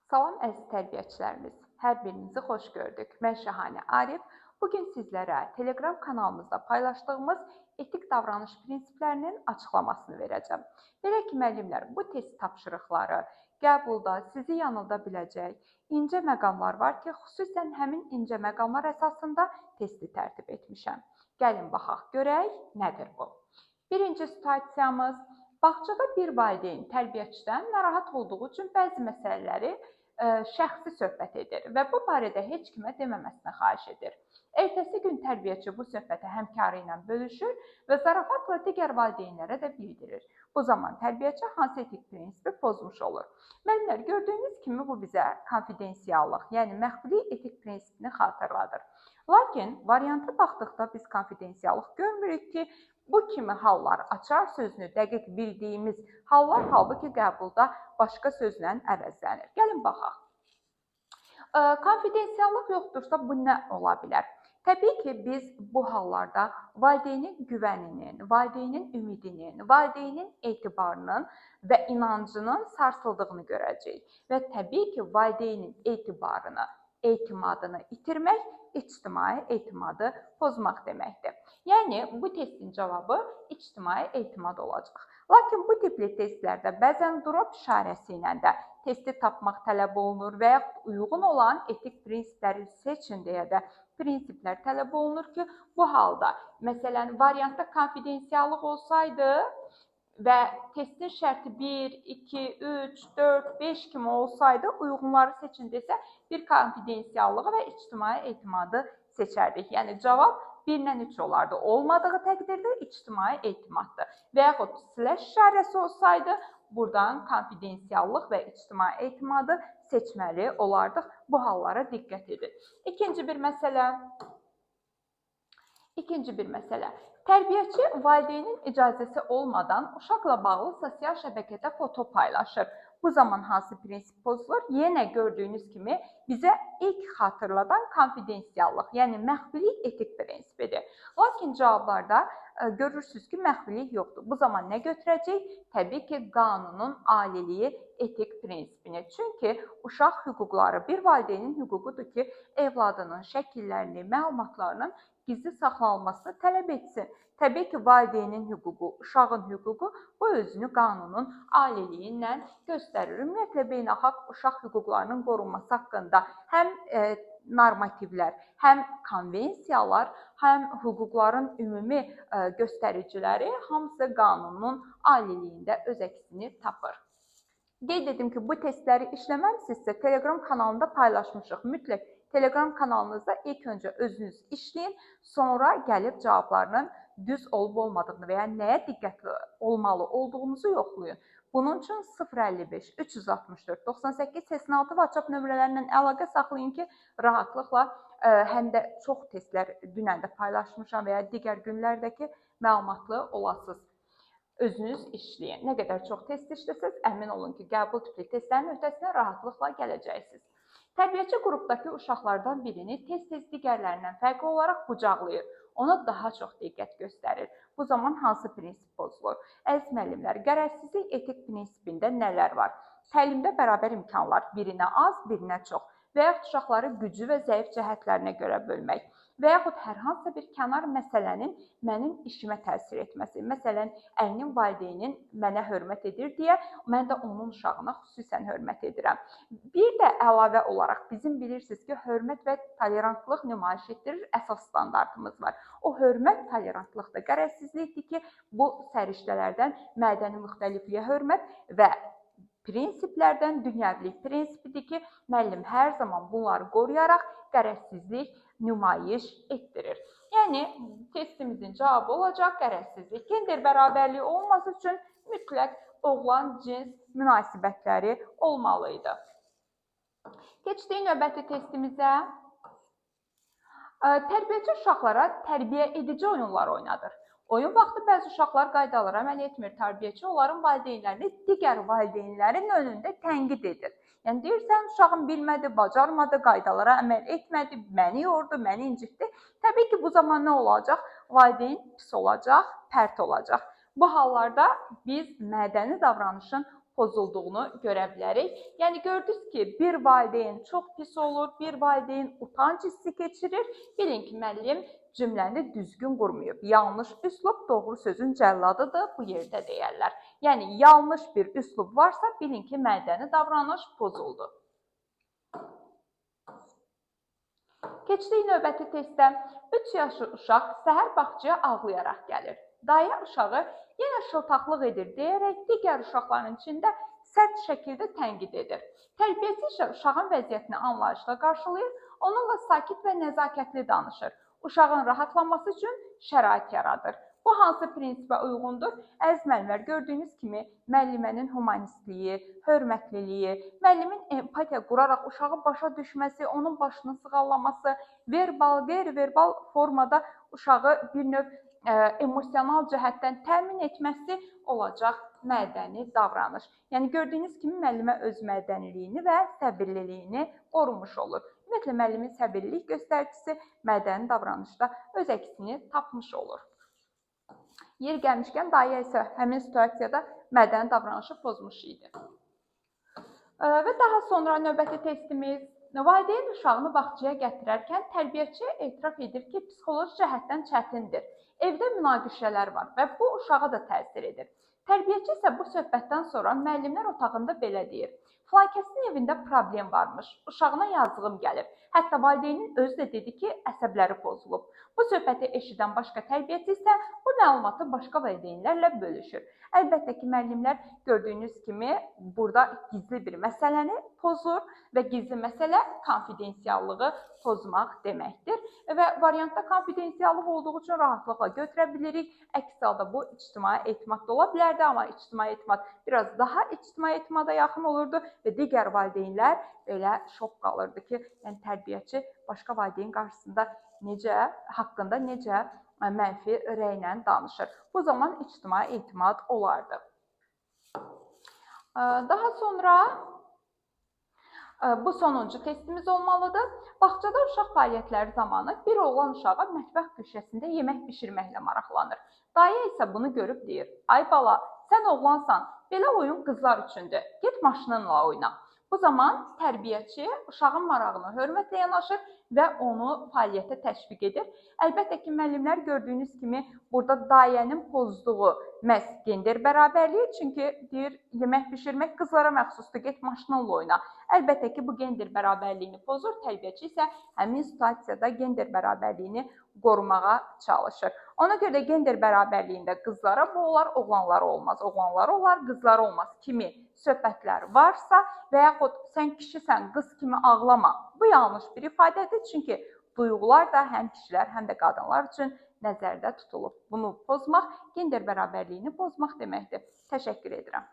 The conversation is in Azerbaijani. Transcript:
Salam əziz tərbiyəçilərimiz, hər birinizi xoş gördük. Mən Şahanə Arif. Bugün sizlərə Telegram kanalımızda paylaşdığımız etik davranış prinsiplərinin açıqlamasını verəcəm. Belə ki, müəllimlər, bu test tapşırıqları qəbulda sizi yanılda biləcək incə məqamlar var ki, xüsusən həmin incə məqamlar əsasında testi tərtib etmişəm. Gəlin baxaq, görək nədir bu? Birinci situasiyamız, bağçada bir valideyn tərbiyəçidən narahat olduğu üçün bəzi məsələləri şəxsi söhbət edir və bu barədə heç kimə deməməsini xahiş edir. Ertəsi gün tərbiyəçi bu söhbəti həmkarı ilə bölüşür və zarafatla digər valideynlərə də bildirir. Bu zaman tərbiyəçi hansı etik prinsipi pozmuş olur? Müəllimlər, gördüyünüz kimi bu bizə konfidensiallıq, yəni məxfilik etik prinsipini xatırladır. Lakin varianta baxdıqda biz konfidensiallıq görmürük ki, bu kimi hallar açar sözünü dəqiq bildiyimiz hallar halbuki qəbulda başqa sözlə əvəzlənir. Gəlin baxaq. Konfidensiallıq yoxdursa bu nə ola bilər? Təbii ki, biz bu hallarda valideynin güvəninin, valideynin ümidinin, valideynin etibarının və inancının sarsıldığını görəcəyik. Və təbii ki, valideynin etibarını, etimadını itirmək ictimai etimadı pozmaq deməkdir. Yəni, bu testin cavabı ictimai etimad olacaq. Lakin bu tipli testlərdə bəzən drop işarəsi ilə də testi tapmaq tələb olunur və yaxud uyğun olan etik prinsipləri seçin deyə də prinsiplər tələb olunur ki, bu halda, məsələn, variantda konfidensiallıq olsaydı və testin şərti 1, 2, 3, 4, 5 kimi olsaydı, uyğunları seçin desə, bir konfidensiallığı və ictimai etimadı seçərdik. Yəni, cavab 1-dən 3 olardı. Olmadığı təqdirdə ictimai etimaddır. Və yaxud slash işarəsi olsaydı, buradan konfidensiallıq və ictimai etimadı seçməli olardıq. Bu hallara diqqət edin. İkinci bir məsələ. Tərbiyəçi valideynin icazəsi olmadan uşaqla bağlı sosial şəbəkədə foto paylaşır. Bu zaman hansı prinsip pozulur? Yenə gördüyünüz kimi bizə ilk xatırladan konfidensiallıq, yəni məxfilik etik prinsipidir. Lakin cavablarda görürsünüz ki, məxfilik yoxdur. Bu zaman nə götürəcək? Təbii ki, qanunun aliliyi etik prinsipini. Çünki uşaq hüquqları bir valideynin hüququdur ki, evladının şəkillərini, məlumatlarının gizli saxlanılmasını tələb etsin. Təbii ki, valideynin hüququ, uşağın hüququ bu özünü qanunun aliliyi ilə göstərir. Ümumiyyətlə, beynəlxalq uşaq hüquqlarının qorunması haqqında həm normativlər, həm konvensiyalar, həm hüquqların ümumi göstəriciləri hamısı qanunun aliliyində öz əksini tapır. Qeyd edim ki, bu testləri işləməmisinizsə, Telegram kanalında paylaşmışıq. Mütləq Telegram kanalınızda ilk öncə özünüz işləyin, sonra gəlib cavablarının düz olub-olmadığını və ya nəyə diqqətli olmalı olduğunuzu yoxlayın. Bunun üçün 055 364 98 86 WhatsApp nömrələrindən əlaqə saxlayın ki, rahatlıqla həm də çox testlər dünən də paylaşmışam və ya digər günlərdəki məlumatlı olasınız. Özünüz işləyin. Nə qədər çox test işləsəz, əmin olun ki, qəbul tipli testlərin öhdəsinə rahatlıqla gələcəksiniz. Tərbiyəçi qrupdakı uşaqlardan birini tez-tez digərlərindən fərqli olaraq qucaqlayır. Ona daha çox diqqət göstərir. Bu zaman hansı prinsip pozulur? Əziz müəllimlər, qərəzsizlik etik prinsipində nələr var? Təlimdə bərabər imkanlar, birinə az, birinə çox və yaxud uşaqları gücü və zəif cəhətlərinə görə bölmək və yaxud hər hansısa bir kənar məsələnin mənim işimə təsir etməsi. Məsələn, əlinin valideynin mənə hörmət edir deyə mən də onun uşağına xüsusən hörmət edirəm. Bir də əlavə olaraq bizim bilirsiniz ki, hörmət və tolerantlıq nümayiş etdirir əsas standartımız var. O hörmət tolerantlıq da qərəzsizlikdir ki, bu səriştələrdən mədəni müxtəlifliyə hörmət və prinsiplərdən dünyəvilik prinsipidir ki, müəllim hər zaman bunları qoruyaraq qərəzsizlik nümayiş etdirir. Yəni, testimizin cavabı olacaq qərəzsizlik. Gender bərabərliyi olması üçün mütləq oğlan cins münasibətləri olmalıydı. Keçdik növbəti testimizə. Tərbiyəçi uşaqlara tərbiyə edici oyunlar oynadır. Oyun vaxtı bəzi uşaqlar qaydalara əməl etmir. Tərbiyəçi onların valideynlərini digər valideynlərin önündə tənqid edir. Yəni, deyirsən, uşağım bilmədi, bacarmadı, qaydalara əməl etmədi, məni yordu, məni incitdi. Təbii ki, bu zaman nə olacaq? Valideyn pis olacaq, pərt olacaq. Bu hallarda biz mədəni davranışın pozulduğunu görə bilərik. Yəni gördünüz ki, bir valideyn çox pis olur, bir valideyn utanc hissi keçirir. Bilin ki, müəllim cümləni düzgün qurmayıb. Yanlış üslub doğru sözün cəlladıdır, bu yerdə deyərlər. Yəni yanlış bir üslub varsa, bilin ki, mədəni davranış pozuldu. Keçdik növbəti testdə. 3 yaşlı uşaq səhər bağçaya ağlayaraq gəlir. Dayə uşağı yenə şıltaqlıq edir deyərək digər uşaqların içində sərt şəkildə tənqid edir. Tərbiyəçi isə uşağın vəziyyətini anlayışla qarşılayır, onunla sakit və nəzakətli danışır. Uşağın rahatlanması üçün şərait yaradır. Bu hansı prinsipə uyğundur? Əziz müəllimlər, gördüyünüz kimi müəllimənin humanistliyi, hörmətliliyi, müəllimin empatiya quraraq uşağı başa düşməsi, onun başını sığallaması, verbal, qeyri-verbal formada uşağı bir növ emosional cəhətdən təmin etməsi olacaq mədəni davranış. Yəni gördüyünüz kimi müəllimə öz mədəniliyini və səbirliliyini qorumuş olur. Ümumiyyətlə müəllimin səbirlilik göstəricisi mədəni davranışda öz əksini tapmış olur. Yer gəlmişkən dayə isə həmin situasiyada mədəni davranışı pozmuş idi. Və daha sonra növbəti testimiz. Valideyn uşağını bağçaya gətirərkən tərbiyəçi etiraf edir ki, psixoloji cəhətdən çətindir. Evdə münaqişələr var və bu uşağa da təsir edir. Tərbiyəçi isə bu söhbətdən sonra müəllimlər otağında belə deyir. Filankəsin evində problem varmış, uşağına yazığım gəlib. Hətta valideynin özü də dedi ki, əsəbləri pozulub. Bu söhbəti eşidən başqa tərbiyəçi isə bu məlumatı başqa valideynlərlə bölüşür. Əlbəttə ki, müəllimlər gördüyünüz kimi burada gizli bir məsələni pozur və gizli məsələ konfidensiallığı pozmaq deməkdir. Və variantda konfidensiallıq olduğu üçün rahatlıqla götürə bilirik. Əks halda bu ictimai etimad da ola bilərdi, amma ictimai etimad biraz daha ictimai etimada yaxın olurdu və digər valideynlər elə şok qalırdı ki, yəni tərbiyəçi başqa valideyn qarşısında haqqında necə mənfi rəylə danışır. Bu zaman ictimai etimad olardı. Daha sonra bu sonuncu testimiz olmalıdır. Bağçada uşaq fəaliyyətləri zamanı bir oğlan uşağa mətbəx köşəsində yemək bişirməklə maraqlanır. Dayə isə bunu görüb deyir, ay bala, sən oğlansan, belə oyun qızlar üçündür, get maşınınla oyna. Bu zaman tərbiyəçi uşağın marağına hörmətlə yanaşır və onu fəaliyyətə təşviq edir. Əlbəttə ki, müəllimlər gördüyünüz kimi burada dayənin pozduğu məhz gender bərabərliyi, çünki deyir, yemək bişirmək qızlara məxsusdur, get maşınınla oyna. Əlbəttə ki, bu gender bərabərliyini pozur, tərbiyəçi isə həmin situasiyada gender bərabərliyini qorumağa çalışır. Ona görə də gender bərabərliyində qızlara bu olar, oğlanlara olmaz. Oğlanlara olar, qızlara olmaz kimi söhbətlər varsa və yaxud sən kişisən, qız kimi ağlama. Bu yanlış bir ifadədir, çünki duyğular da həm kişilər, həm də qadınlar üçün nəzərdə tutulur. Bunu pozmaq, gender bərabərliyini pozmaq deməkdir. Təşəkkür edirəm.